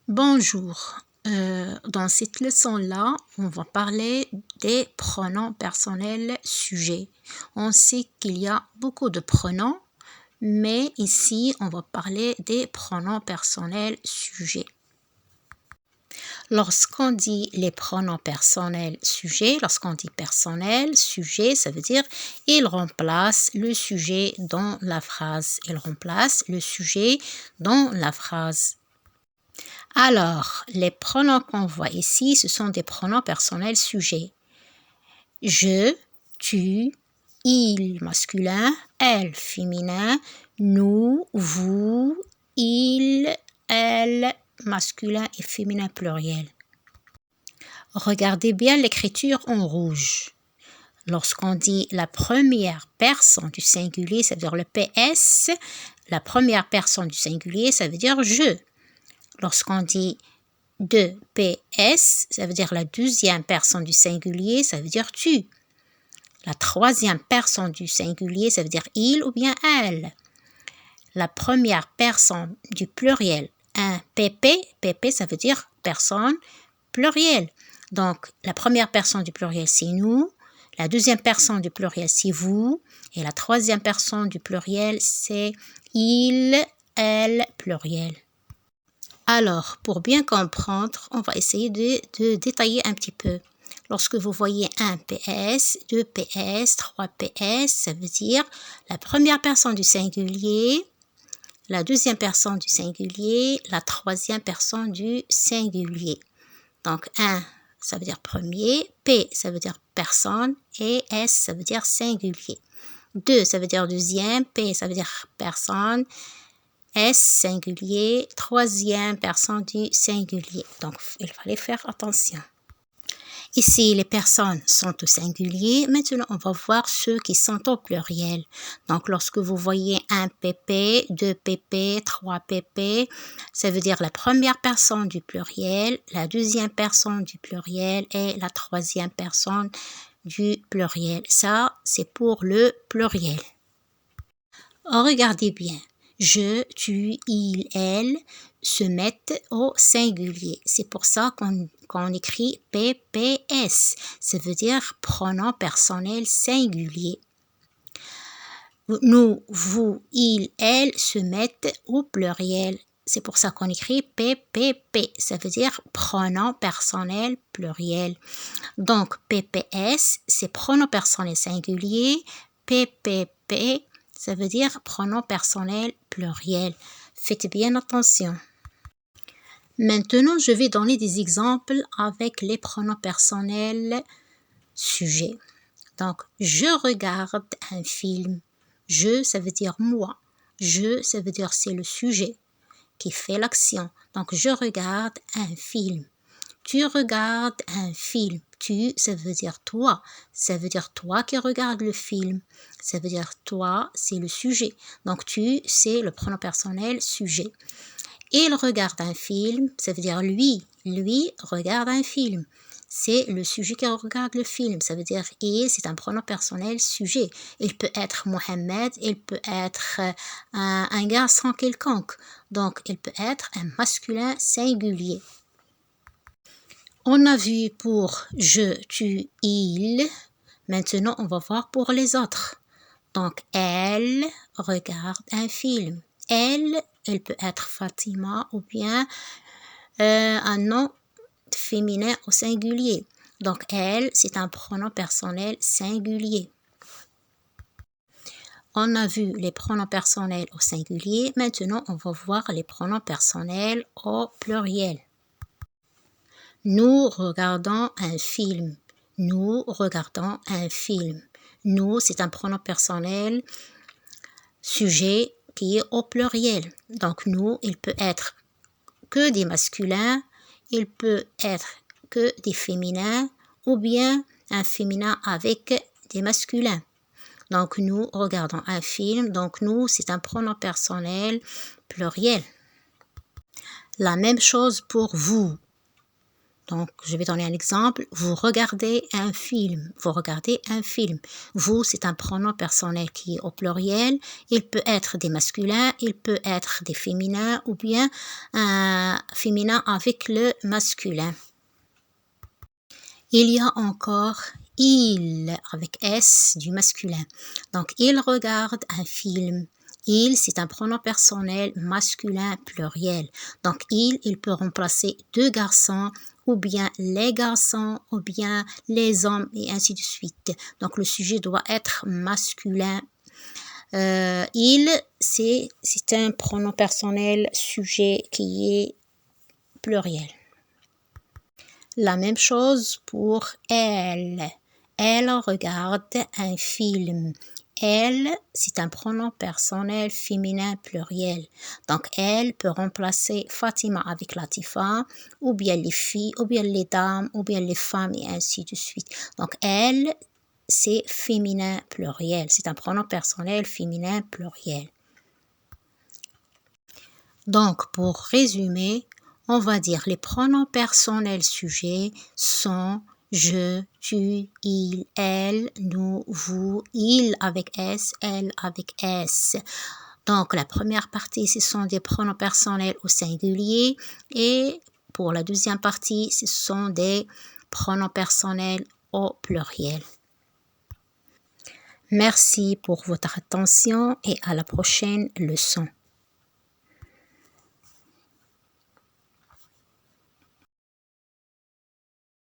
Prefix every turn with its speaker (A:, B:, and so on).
A: Bonjour. Dans cette leçon-là, on va parler des pronoms personnels sujets. On sait qu'il y a beaucoup de pronoms, mais ici, on va parler des pronoms personnels sujets. Lorsqu'on dit les pronoms personnels sujets, lorsqu'on dit personnel, sujet, ça veut dire il remplace le sujet dans la phrase. Il remplace le sujet dans la phrase. Alors, les pronoms qu'on voit ici, ce sont des pronoms personnels sujets. Je, tu, il masculin, elle féminin, nous, vous, il, elle masculin et féminin pluriel. Regardez bien l'écriture en rouge. Lorsqu'on dit la première personne du singulier, ça veut dire le PS, la première personne du singulier, ça veut dire je. Lorsqu'on dit 2PS, ça veut dire la deuxième personne du singulier, ça veut dire tu. La troisième personne du singulier, ça veut dire il ou bien elle. La première personne du pluriel, un PP, ça veut dire personne pluriel. Donc, la première personne du pluriel, c'est nous. La deuxième personne du pluriel, c'est vous. Et la troisième personne du pluriel, c'est il, elle, pluriel. Alors, pour bien comprendre, on va essayer de détailler un petit peu. Lorsque vous voyez 1 PS, 2 PS, 3 PS, ça veut dire la première personne du singulier, la deuxième personne du singulier, la troisième personne du singulier. Donc, 1, ça veut dire premier, P, ça veut dire personne, et S, ça veut dire singulier. 2, ça veut dire deuxième, P, ça veut dire personne, S singulier, troisième personne du singulier. Donc, il fallait faire attention. Ici, les personnes sont au singulier. Maintenant, on va voir ceux qui sont au pluriel. Donc, lorsque vous voyez 1 PP, 2 PP, 3 PP, ça veut dire la première personne du pluriel, la deuxième personne du pluriel et la troisième personne du pluriel. Ça, c'est pour le pluriel. Regardez bien. Je, tu, il, elle se mettent au singulier. C'est pour ça qu'on écrit PPS. Ça veut dire pronom personnel singulier. Nous, vous, il, elle se mettent au pluriel. C'est pour ça qu'on écrit PPP. Ça veut dire pronom personnel pluriel. Donc, PPS, c'est pronom personnel singulier. PPP, ça veut dire pronom personnel pluriel. Faites bien attention. Maintenant, je vais donner des exemples avec les pronoms personnels sujets. Donc, je regarde un film. Je, ça veut dire moi. Je, ça veut dire c'est le sujet qui fait l'action. Donc, je regarde un film. Tu regardes un film. Tu, ça veut dire toi. Ça veut dire toi qui regardes le film. Ça veut dire toi, c'est le sujet. Donc, tu, c'est le pronom personnel sujet. Il regarde un film, ça veut dire lui. Lui regarde un film. C'est le sujet qui regarde le film. Ça veut dire il, c'est un pronom personnel sujet. Il peut être Mohamed, il peut être un garçon quelconque. Donc, il peut être un masculin singulier. On a vu pour je, tu, il. Maintenant, on va voir pour les autres. Donc, elle regarde un film. Elle peut être Fatima ou bien un nom féminin au singulier. Donc, elle, c'est un pronom personnel singulier. On a vu les pronoms personnels au singulier. Maintenant, on va voir les pronoms personnels au pluriel. Nous regardons un film. Nous regardons un film. Nous, c'est un pronom personnel sujet qui est au pluriel. Donc, nous, il peut être que des masculins, il peut être que des féminins ou bien un féminin avec des masculins. Donc, nous regardons un film. Donc, nous, c'est un pronom personnel pluriel. La même chose pour vous. Donc, je vais donner un exemple. Vous regardez un film. Vous regardez un film. Vous, c'est un pronom personnel qui est au pluriel. Il peut être des masculins, il peut être des féminins ou bien un féminin avec le masculin. Il y a encore il avec S du masculin. Donc, il regarde un film. Il, c'est un pronom personnel masculin pluriel. Donc, il peut remplacer deux garçons, ou bien les garçons, ou bien les hommes, et ainsi de suite. Donc, le sujet doit être masculin. Il, c'est un pronom personnel sujet qui est pluriel. La même chose pour elle. Elle regarde un film. Elle, c'est un pronom personnel féminin pluriel. Donc, elle peut remplacer Fatima avec Latifa, ou bien les filles, ou bien les dames, ou bien les femmes, et ainsi de suite. Donc, elle, c'est féminin pluriel. C'est un pronom personnel féminin pluriel. Donc, pour résumer, on va dire les pronoms personnels sujets sont je, tu, il, elle, nous, vous, il avec S, elle avec S. Donc, la première partie, ce sont des pronoms personnels au singulier et pour la deuxième partie, ce sont des pronoms personnels au pluriel. Merci pour votre attention et à la prochaine leçon.